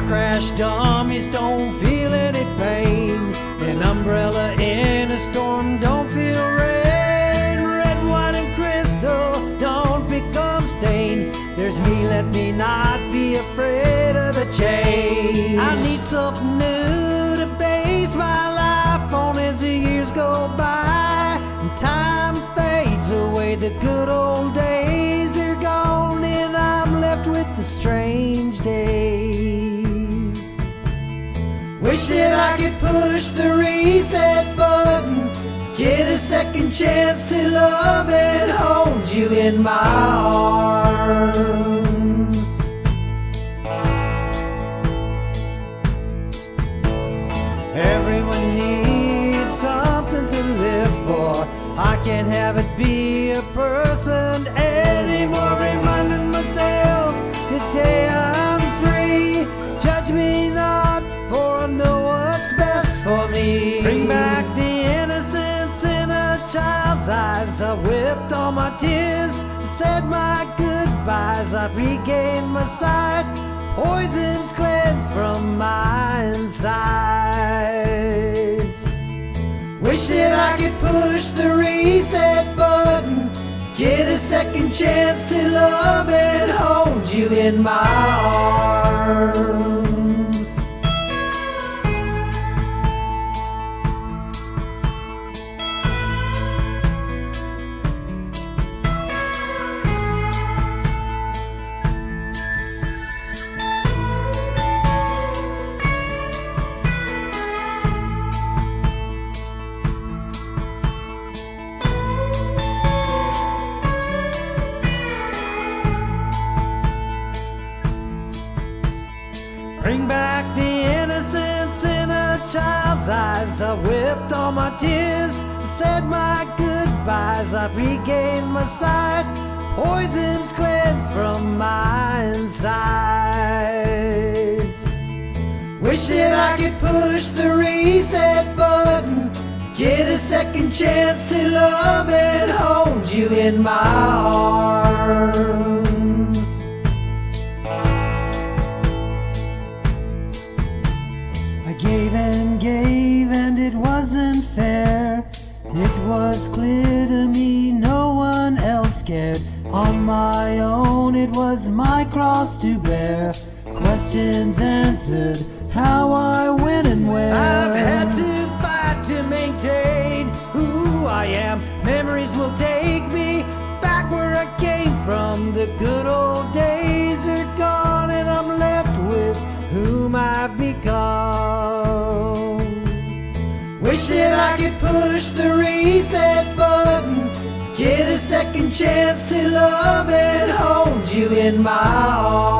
Car crash dummies don't feel any pain. An umbrella in a storm don't feel rain. Red wine and crystal don't become stain. There's me, let me not be afraid of the change. I need something new to base my life on as the years go by. And time fades away, the good old days are gone, and I'm left with the strange days. Wish that I could push the reset button, get a second chance to love and hold you in my arms. Everyone needs something to live for. I can't have it be a person anymore. Reminding myself today I'm free. Judge me not, for I know what's best for me. Bring back the innocence in a child's eyes. I whipped all my tears, said my goodbyes. I've regained my sight, poisons cleansed from my insides. Wish that I could push the reset button, get a second chance to love and hold you in my arms. Bring back the innocence in a child's eyes. I whipped all my tears, said my goodbyes. I've regained my sight, poisons cleansed from my insides. Wish that I could push the reset button, get a second chance to love and hold you in my arms. I gave and it wasn't fair. It was clear to me no one else cared. On my own it was my cross to bear. Questions answered, how I went and where. I've had to fight to maintain who I am. Memories will take me back where I came from. The good old days are gone, and I'm left with whom I've become. Wish that I could push the reset button, get a second chance to love and hold you in my arms.